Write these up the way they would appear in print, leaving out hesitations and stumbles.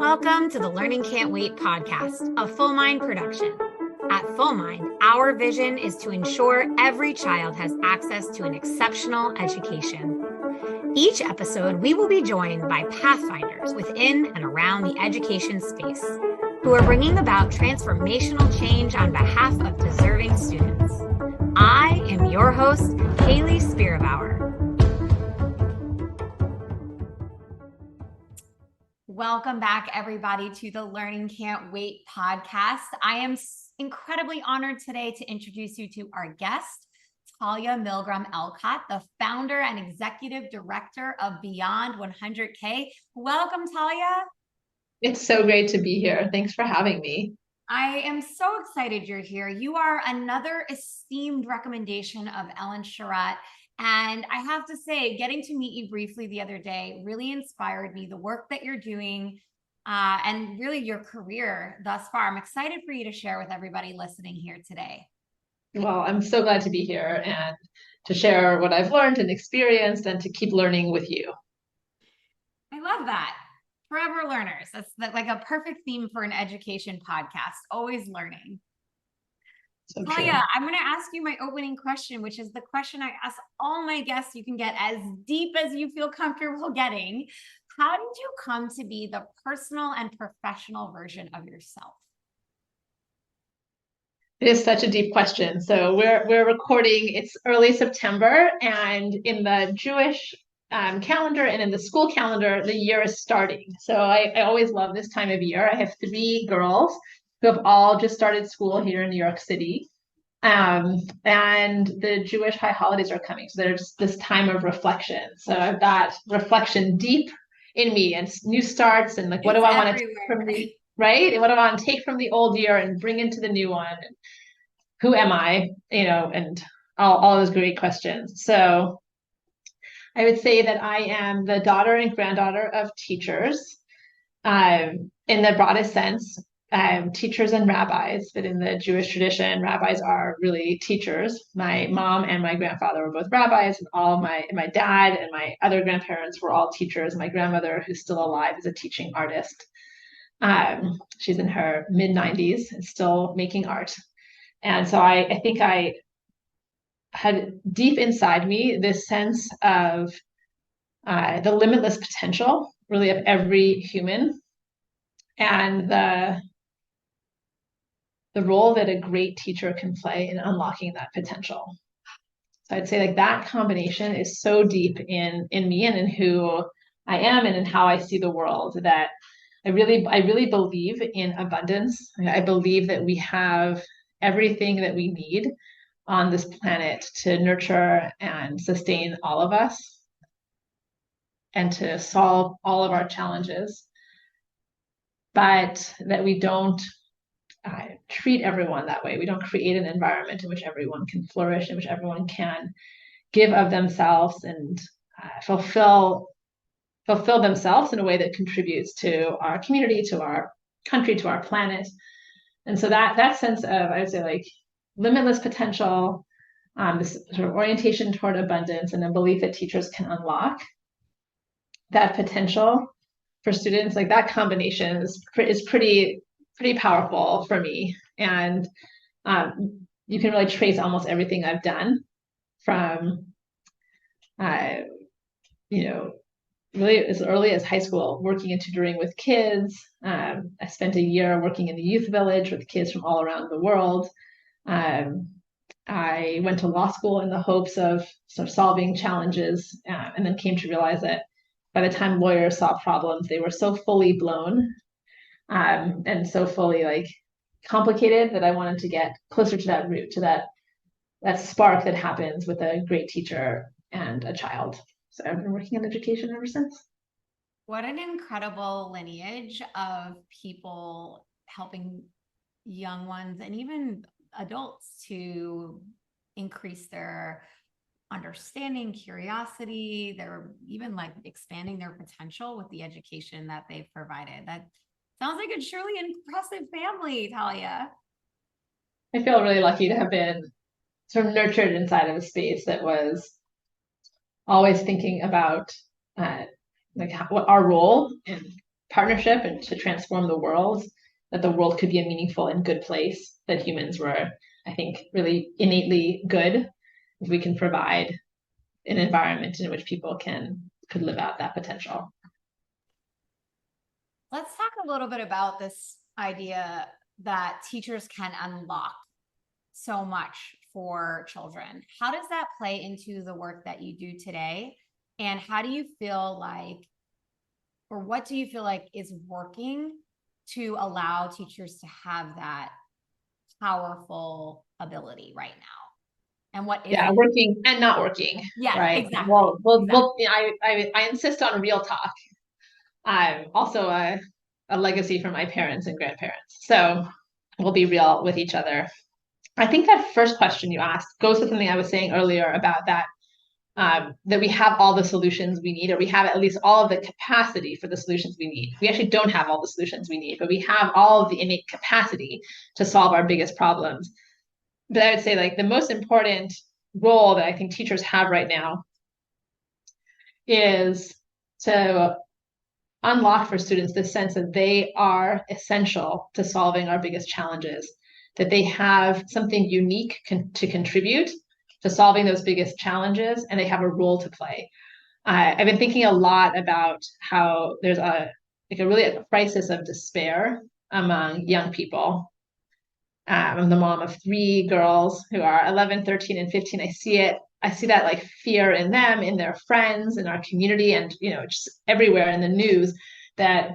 Welcome to the Learning Can't Wait podcast, a Full Mind production. At Full Mind, our vision is to ensure every child has access to an exceptional education. Each episode, we will be joined by pathfinders within and around the education space who are bringing about transformational change on behalf of deserving students. I am your host, Hayley Spira-Bauer. Welcome back, everybody, to the Learning Can't Wait podcast. I am incredibly honored today to introduce you to our guest, Talia Milgrom-Elcott, the founder and executive director of Beyond100K. Welcome, Talia. It's so great to be here. Thanks for having me. I am so excited you're here. You are another esteemed recommendation of Ellen Charette. And I have to say, getting to meet you briefly the other day really inspired me, the work that you're doing and really your career thus far. I'm excited for you to share with everybody listening here today. Well, I'm so glad to be here and to share what I've learned and experienced and to keep learning with you. I love that. Forever learners. That's like a perfect theme for an education podcast, always learning. So Talia, I'm going to ask you my opening question, which is the question I ask all my guests. You can get as deep as you feel comfortable getting. How did you come to be the personal and professional version of yourself? It is such a deep question. So we're recording, it's early September, and in the Jewish calendar and in the school calendar, the year is starting. So I always love this time of year. I have 3 girls who have all just started school here in New York City. And the Jewish high holidays are coming. So there's this time of reflection. So I've got reflection deep in me and new starts and like, what do I want to take from the, right? And what do I want to take from the old year and bring into the new one? And who am I? And all those great questions. So I would say that I am the daughter and granddaughter of teachers, in the broadest sense. Teachers and rabbis, but in the Jewish tradition, rabbis are really teachers. My mom and my grandfather were both rabbis, and my dad and my other grandparents were all teachers. My grandmother, who's still alive, is a teaching artist. She's in her mid-90s and still making art. And so I think I had deep inside me this sense of the limitless potential, really, of every human, and the role that a great teacher can play in unlocking that potential. So I'd say like that combination is so deep in me and in who I am and in how I see the world that I really believe in abundance. I believe that we have everything that we need on this planet to nurture and sustain all of us and to solve all of our challenges, but that we don't treat everyone that way. We don't create an environment in which everyone can flourish, in which everyone can give of themselves and fulfill themselves in a way that contributes to our community, to our country, to our planet. And so that sense of, I would say, like limitless potential, this sort of orientation toward abundance, and a belief that teachers can unlock that potential for students, like that combination is pretty powerful for me. And you can really trace almost everything I've done from, really as early as high school, working and tutoring with kids. I spent a year working in the youth village with kids from all around the world. I went to law school in the hopes of sort of solving challenges, and then came to realize that by the time lawyers saw problems, they were so fully blown and so fully like complicated that I wanted to get closer to that root, to that spark that happens with a great teacher and a child. So I've been working in education ever since. What an incredible lineage of people helping young ones and even adults to increase their understanding, curiosity. They're even like expanding their potential with the education that they've provided. That sounds like a truly impressive family, Talia. I feel really lucky to have been sort of nurtured inside of a space that was always thinking about what our role and partnership and to transform the world, that the world could be a meaningful and good place, that humans were, I think, really innately good if we can provide an environment in which people could live out that potential. Let's talk a little bit about this idea that teachers can unlock so much for children. How does that play into the work that you do today? And how do you feel like, or what do you feel like is working to allow teachers to have that powerful ability right now? And what is working and not working. Yeah, right. Exactly. Well, Exactly. I insist on real talk. I'm also a legacy from my parents and grandparents. So we'll be real with each other. I think that first question you asked goes to something I was saying earlier about that we have all the solutions we need, or we have at least all of the capacity for the solutions we need. We actually don't have all the solutions we need, but we have all of the innate capacity to solve our biggest problems. But I would say like the most important role that I think teachers have right now is to unlock for students the sense that they are essential to solving our biggest challenges, that they have something unique to contribute to solving those biggest challenges, and they have a role to play. I've been thinking a lot about how there's really a crisis of despair among young people. I'm the mom of 3 girls who are 11, 13, and 15. I see that like fear in them, in their friends, in our community, and just everywhere in the news, that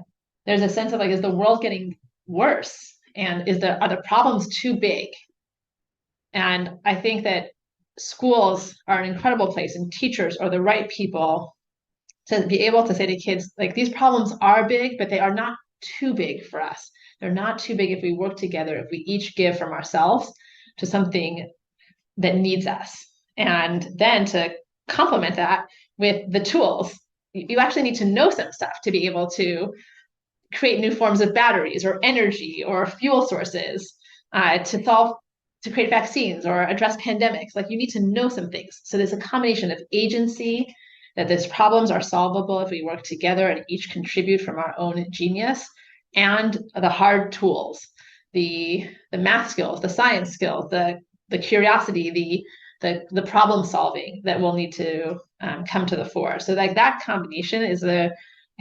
there's a sense of like, is the world getting worse? And are the problems too big? And I think that schools are an incredible place, and teachers are the right people to be able to say to kids, like, these problems are big, but they are not too big for us. They're not too big if we work together, if we each give from ourselves to something that needs us. And then to complement that with the tools. You actually need to know some stuff to be able to create new forms of batteries or energy or fuel sources, to create vaccines or address pandemics. Like, you need to know some things. So there's a combination of agency, that these problems are solvable if we work together and each contribute from our own genius, and the hard tools, the math skills, the science skills, the curiosity, the problem solving that will need to come to the fore. So like that combination is I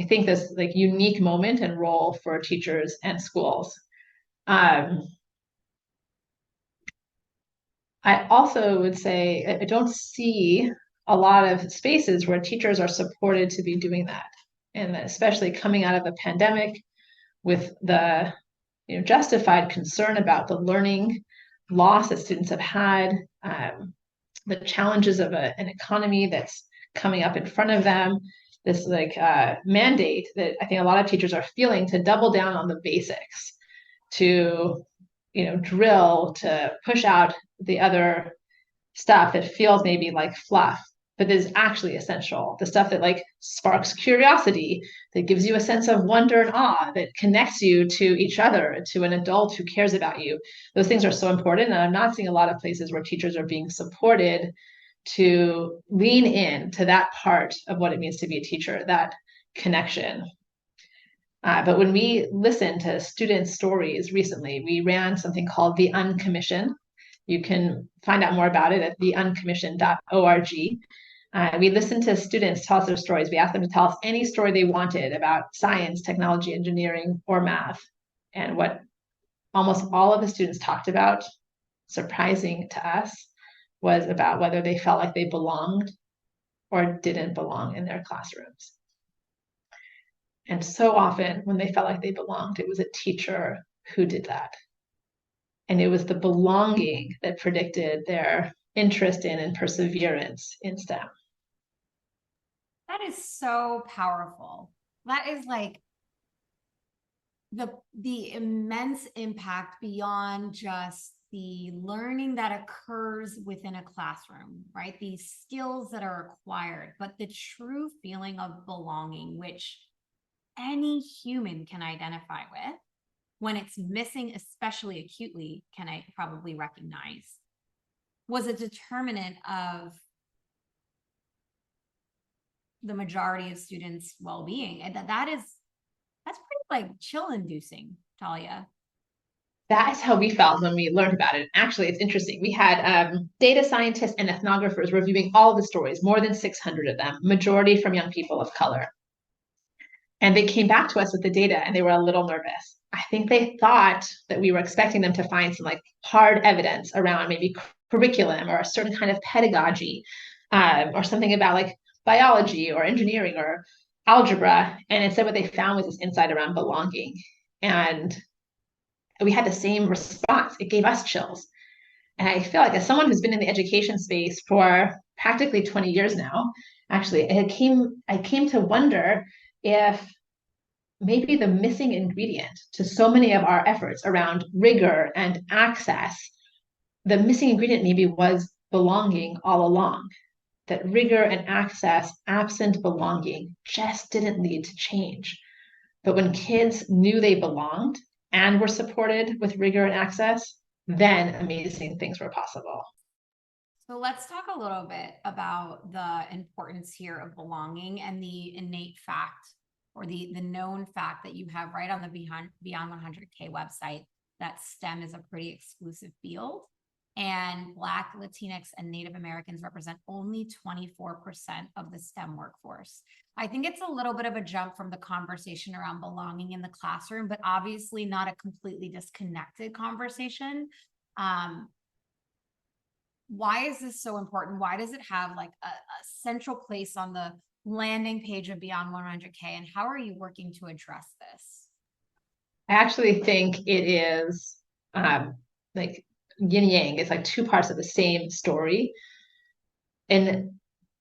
think this like unique moment and role for teachers and schools. I also would say I don't see a lot of spaces where teachers are supported to be doing that. And especially coming out of the pandemic with the justified concern about the learning loss that students have had, the challenges of an economy that's coming up in front of them, this mandate that I think a lot of teachers are feeling to double down on the basics, to drill, to push out the other stuff that feels maybe like fluff, but is actually essential. The stuff that like sparks curiosity, that gives you a sense of wonder and awe, that connects you to each other, to an adult who cares about you. Those things are so important. And I'm not seeing a lot of places where teachers are being supported to lean in to that part of what it means to be a teacher, that connection. But when we listened to student stories recently, we ran something called the Uncommission. You can find out more about it at theuncommission.org. We listened to students tell us their stories. We asked them to tell us any story they wanted about science, technology, engineering, or math. And what almost all of the students talked about, surprising to us, was about whether they felt like they belonged or didn't belong in their classrooms. And so often when they felt like they belonged, it was a teacher who did that. And it was the belonging that predicted their interest in and perseverance in STEM. That is so powerful. That is like the immense impact beyond just the learning that occurs within a classroom, right? These skills that are acquired, but the true feeling of belonging, which any human can identify with. When it's missing, especially acutely, can I probably recognize, was a determinant of the majority of students' well-being. And that's like chill inducing, Talia. That's how we felt when we learned about it. Actually, it's interesting. We had data scientists and ethnographers reviewing all the stories, more than 600 of them, majority from young people of color. And they came back to us with the data and they were a little nervous. I think they thought that we were expecting them to find some like hard evidence around maybe curriculum or a certain kind of pedagogy, or something about like biology or engineering or algebra. And instead what they found was this insight around belonging. And we had the same response. It gave us chills. And I feel like as someone who's been in the education space for practically 20 years now, actually, I came to wonder if maybe the missing ingredient to so many of our efforts around rigor and access, the missing ingredient maybe was belonging all along. That rigor and access, absent belonging, just didn't lead to change. But when kids knew they belonged and were supported with rigor and access, then amazing things were possible. So let's talk a little bit about the importance here of belonging and the innate fact or the known fact that you have right on the Beyond100K website that STEM is a pretty exclusive field. And Black, Latinx, and Native Americans represent only 24% of the STEM workforce. I think it's a little bit of a jump from the conversation around belonging in the classroom, but obviously not a completely disconnected conversation. Why is this so important? Why does it have like a central place on the landing page of Beyond100K? And how are you working to address this? I actually think it is like yin yang. It's like two parts of the same story. And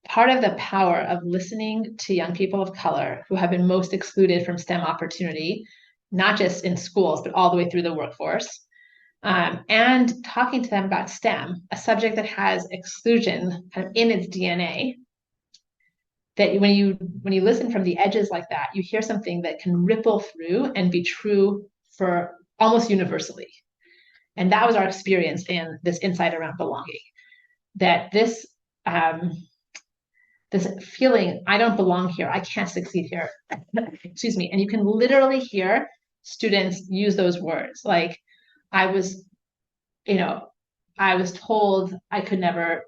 part of the power of listening to young people of color who have been most excluded from STEM opportunity, not just in schools, but all the way through the workforce, and talking to them about STEM, a subject that has exclusion kind of in its DNA, that when you listen from the edges like that, you hear something that can ripple through and be true for almost universally. And that was our experience in this insight around belonging, that this feeling, I don't belong here, I can't succeed here, excuse me. And you can literally hear students use those words. Like, I was told I could never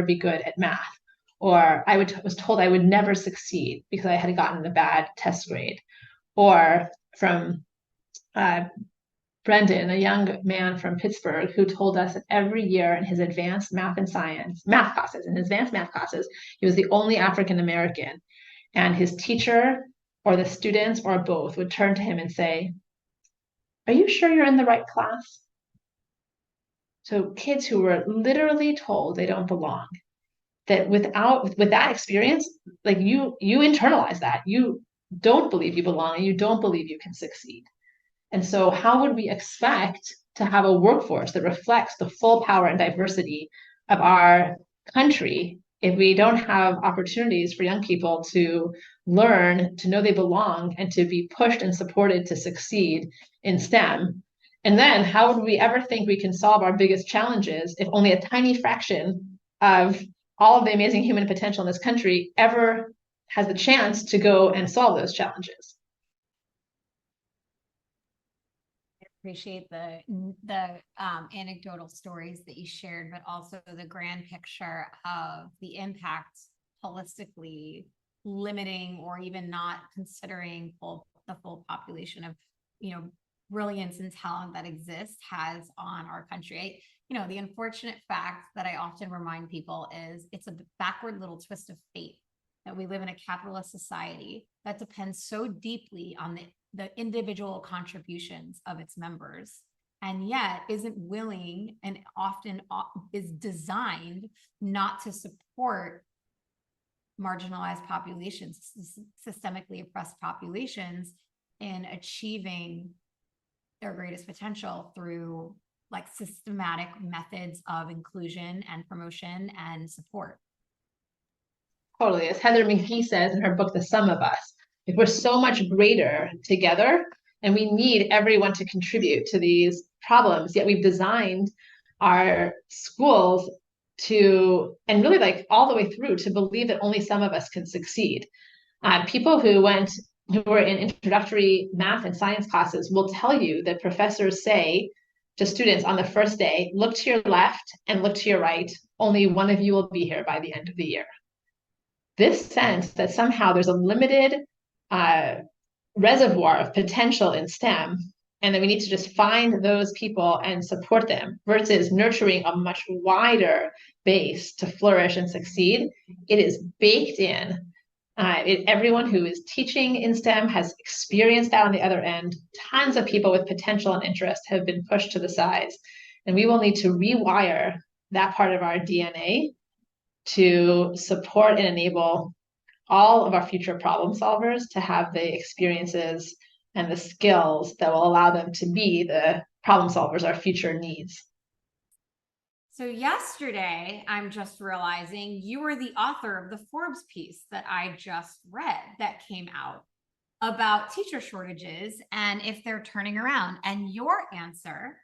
be good at math, or was told I would never succeed because I had gotten a bad test grade, or from Brendan, a young man from Pittsburgh, who told us that every year in his advanced math classes, he was the only African American, and his teacher or the students or both would turn to him and say, "Are you sure you're in the right class?" So kids who were literally told they don't belong, that with that experience, like you internalize that. You don't believe you belong and you don't believe you can succeed. And so how would we expect to have a workforce that reflects the full power and diversity of our country if we don't have opportunities for young people to learn, to know they belong, and to be pushed and supported to succeed in STEM? And then how would we ever think we can solve our biggest challenges if only a tiny fraction of all of the amazing human potential in this country ever has the chance to go and solve those challenges? Appreciate the anecdotal stories that you shared, but also the grand picture of the impact holistically limiting or even not considering the full population of brilliance and talent that exists has on our country. The unfortunate fact that I often remind people is it's a backward little twist of fate that we live in a capitalist society that depends so deeply on the individual contributions of its members, and yet isn't willing and often is designed not to support marginalized populations, systemically oppressed populations in achieving their greatest potential through like systematic methods of inclusion and promotion and support. Totally. As Heather McGhee says in her book, The Sum of Us, if we're so much greater together and we need everyone to contribute to these problems, yet we've designed our schools to, and really like all the way through, to believe that only some of us can succeed. People who went who are in introductory math and science classes will tell you that professors say to students on the first day, look to your left and look to your right. Only one of you will be here by the end of the year. This sense that somehow there's a limited reservoir of potential in STEM, and that we need to just find those people and support them versus nurturing a much wider base to flourish and succeed. It is baked in. Everyone who is teaching in STEM has experienced that on the other end. Tons of people with potential and interest have been pushed to the sides. And we will need to rewire that part of our DNA to support and enable all of our future problem solvers to have the experiences and the skills that will allow them to be the problem solvers our future needs. So yesterday, I'm just realizing you were the author of the Forbes piece that I just read that came out about teacher shortages and if they're turning around. And your answer,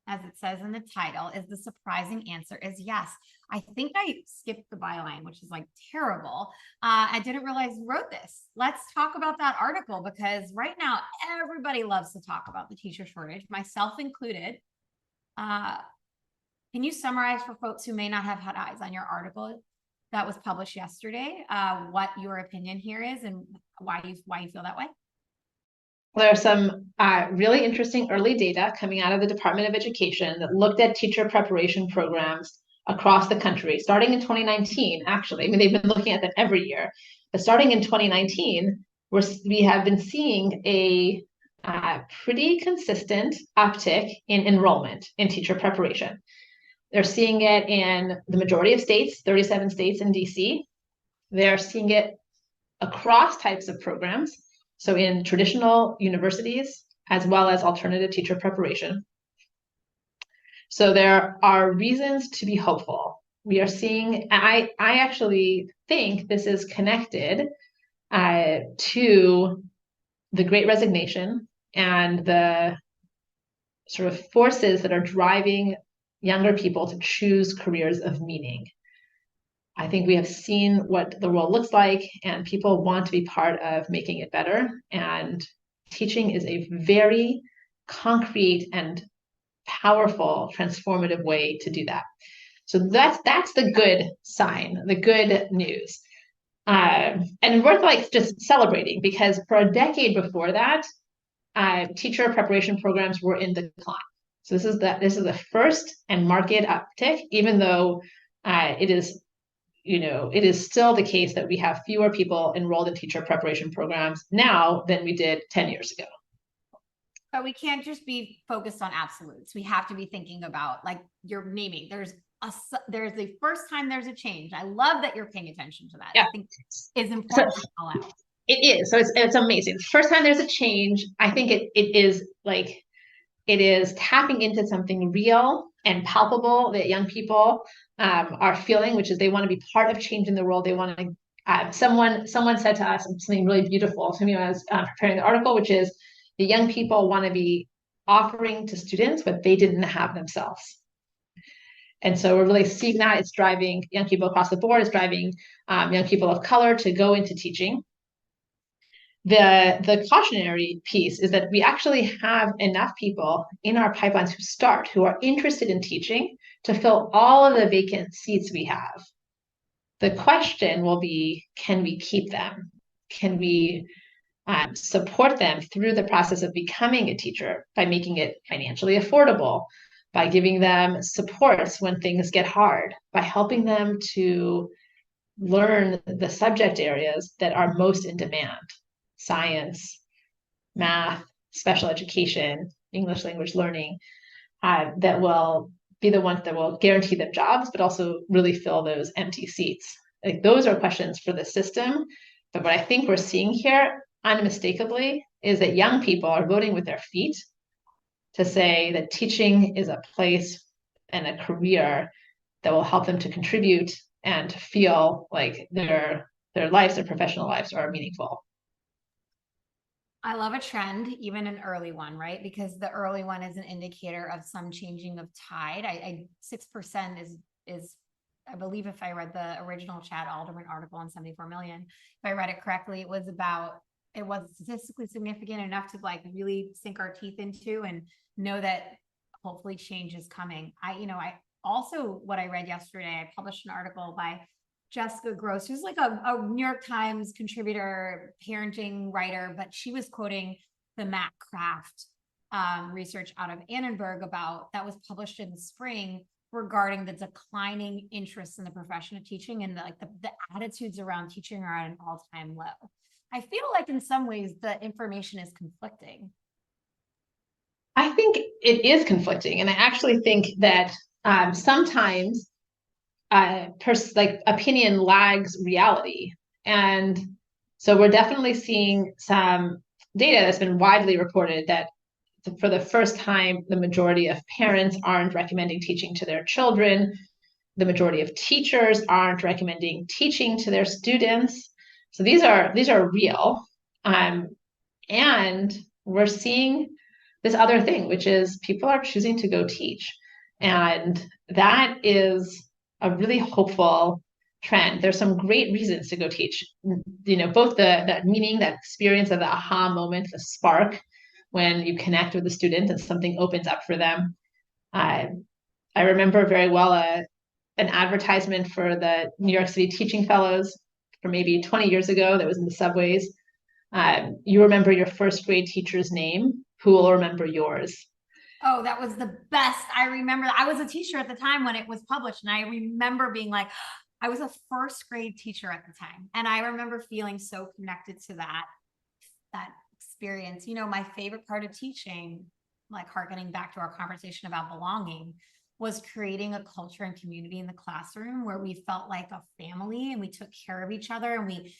as it says in the title, is the surprising answer is yes. I think I skipped the byline, which is like terrible. I didn't realize you wrote this. Let's talk about that article, because right now everybody loves to talk about the teacher shortage, myself included. Can you summarize for folks who may not have had eyes on your article that was published yesterday, what your opinion here is and why you feel that way? There are some really interesting early data coming out of the Department of Education that looked at teacher preparation programs across the country, starting in 2019, actually. I mean, they've been looking at them every year. But starting in 2019, we have been seeing a pretty consistent uptick in enrollment in teacher preparation. They're seeing it in the majority of states, 37 states in DC. They're seeing it across types of programs. So in traditional universities, as well as alternative teacher preparation. So there are reasons to be hopeful. We are seeing, I actually think this is connected to the Great Resignation and the sort of forces that are driving younger people to choose careers of meaning. I think we have seen what the world looks like, and people want to be part of making it better. And teaching is a very concrete and powerful, transformative way to do that. So that's the good sign, the good news. And worth like just celebrating, because for a decade before that, teacher preparation programs were in decline. So this is the first and marked uptick, even though it is still the case that we have fewer people enrolled in teacher preparation programs now than we did 10 years ago. But we can't just be focused on absolutes. We have to be thinking about, like you're naming, there's the first time there's a change. I love that you're paying attention to that. Yeah. I think is important to call out. It is. So it's amazing. The first time there's a change, I think it is tapping into something real and palpable that young people are feeling, which is they want to be part of changing the world. They want to. Someone said to us something really beautiful to me when I was preparing the article, which is the young people want to be offering to students what they didn't have themselves. And so we're really seeing that. It's driving young people across the board. It's driving young people of color to go into teaching. The cautionary piece is that we actually have enough people in our pipelines who are interested in teaching to fill all of the vacant seats we have. The question will be, can we keep them? Can we support them through the process of becoming a teacher by making it financially affordable, by giving them supports when things get hard, by helping them to learn the subject areas that are most in demand? Science, math, special education, English language learning, that will be the ones that will guarantee them jobs, but also really fill those empty seats. Like, those are questions for the system. But what I think we're seeing here unmistakably is that young people are voting with their feet to say that teaching is a place and a career that will help them to contribute and to feel like their lives, their professional lives are meaningful. I love a trend, even an early one, right? Because the early one is an indicator of some changing of tide. 6% is, I believe, if I read the original Chad Alderman article on 74 million, if I read it correctly, it was about it was statistically significant enough to like really sink our teeth into and know that hopefully change is coming. I also, what I read yesterday, I published an article by Jessica Gross, who's like a New York Times contributor, parenting writer, but she was quoting the Matt Kraft research out of Annenberg that was published in the spring regarding the declining interest in the profession of teaching, and the attitudes around teaching are at an all-time low. I feel like in some ways the information is conflicting. I think it is conflicting. And I actually think that sometimes opinion lags reality. And so we're definitely seeing some data that's been widely reported that for the first time, the majority of parents aren't recommending teaching to their children. The majority of teachers aren't recommending teaching to their students. So these are real. And we're seeing this other thing, which is people are choosing to go teach. And that is a really hopeful trend. There's some great reasons to go teach, both that meaning, that experience of the aha moment, the spark, when you connect with the student and something opens up for them. I remember very well an advertisement for the New York City Teaching Fellows for maybe 20 years ago that was in the subways. You remember your first grade teacher's name, who will remember yours? Oh, that was the best. I remember I was a teacher at the time when it was published, and I remember being like, I was a first grade teacher at the time. And I remember feeling so connected to that experience. My favorite part of teaching, like harkening back to our conversation about belonging, was creating a culture and community in the classroom where we felt like a family and we took care of each other and we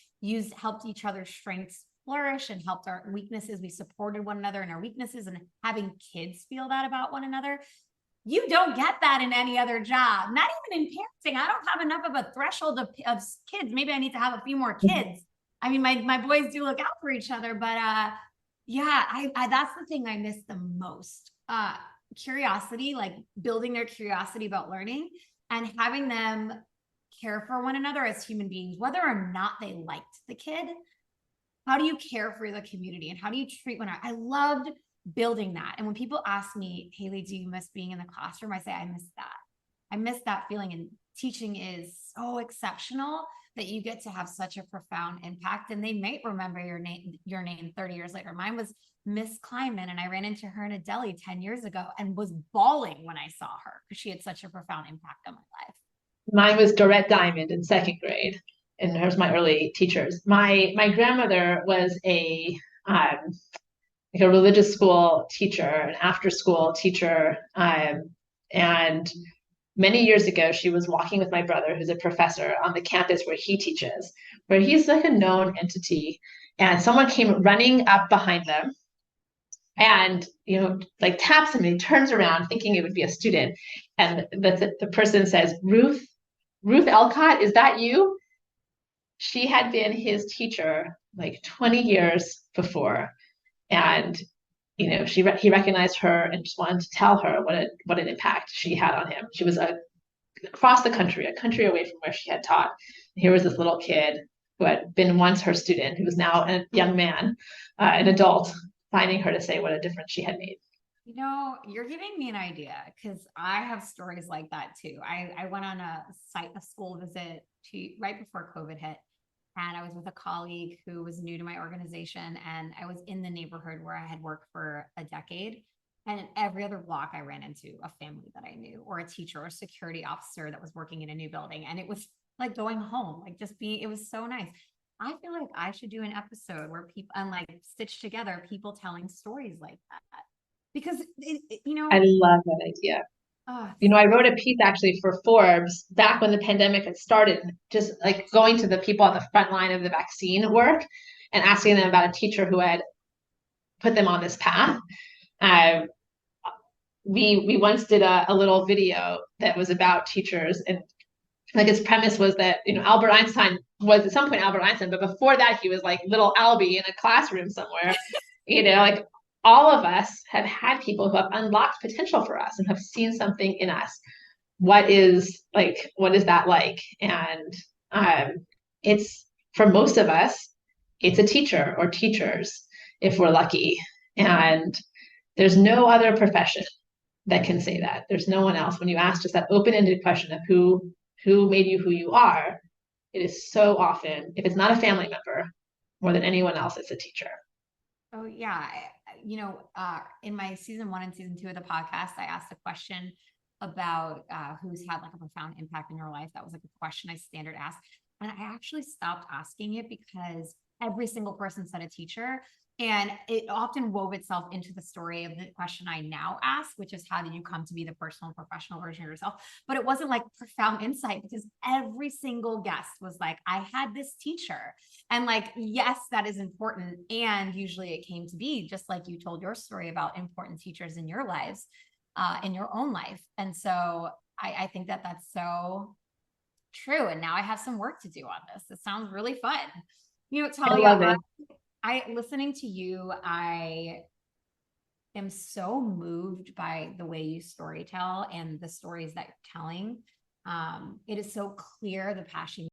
helped each other's strengths flourish and helped our weaknesses. We supported one another in our weaknesses, and having kids feel that about one another. You don't get that in any other job, not even in parenting. I don't have enough of a threshold of kids. Maybe I need to have a few more kids. I mean, my boys do look out for each other, but I that's the thing I miss the most. Curiosity, like building their curiosity about learning and having them care for one another as human beings, whether or not they liked the kid. How do you care for the community and how do you treat one another? I loved building that. And when people ask me, Hayley, do you miss being in the classroom? I say, I miss that. I miss that feeling. And teaching is so exceptional that you get to have such a profound impact. And they might remember your name 30 years later. Mine was Miss Kleinman, and I ran into her in a deli 10 years ago and was bawling when I saw her because she had such a profound impact on my life. Mine was Dorette Diamond in second grade, and here's my early teachers. My grandmother was a religious school teacher, an after school teacher, and many years ago, she was walking with my brother, who's a professor, on the campus where he teaches, where he's like a known entity, and someone came running up behind them and taps him, and he turns around thinking it would be a student, and the person says, Ruth Elcott, is that you? She had been his teacher like 20 years before, and he recognized her and just wanted to tell her what an impact she had on him. She was across the country, a country away from where she had taught. And here was this little kid who had been once her student, who was now a young man, an adult, finding her to say what a difference she had made. You're giving me an idea because I have stories like that too. I went on a school visit right before COVID hit, and I was with a colleague who was new to my organization, and I was in the neighborhood where I had worked for a decade. And in every other block, I ran into a family that I knew, or a teacher or a security officer that was working in a new building. And it was like going home, it was so nice. I feel like I should do an episode where people, and like stitch together people telling stories like that. Because, I love that idea. I wrote a piece actually for Forbes back when the pandemic had started, just like going to the people on the front line of the vaccine work and asking them about a teacher who had put them on this path. We once did a little video that was about teachers, and like its premise was that Albert Einstein was at some point Albert Einstein, but before that he was like little Albie in a classroom somewhere. Like all of us have had people who have unlocked potential for us and have seen something in us. What is that like? And it's, for most of us, it's a teacher or teachers if we're lucky. And there's no other profession that can say that. There's no one else. When you ask just that open-ended question of who made you who you are, it is so often, if it's not a family member, more than anyone else, it's a teacher. Oh yeah. In my season 1 and season 2 of the podcast, I asked a question about who's had like a profound impact in your life. That was like a question I standard asked. And I actually stopped asking it because every single person said a teacher. And it often wove itself into the story of the question I now ask, which is how did you come to be the personal and professional version of yourself? But it wasn't like profound insight because every single guest was like, I had this teacher. And like, yes, that is important. And usually it came to be just like you told your story about important teachers in your lives, in your own life. And so I think that that's so true. And now I have some work to do on this. It sounds really fun. Talia, I love it. I listening to you, I am so moved by the way you storytell and the stories that you're telling. It is so clear the passion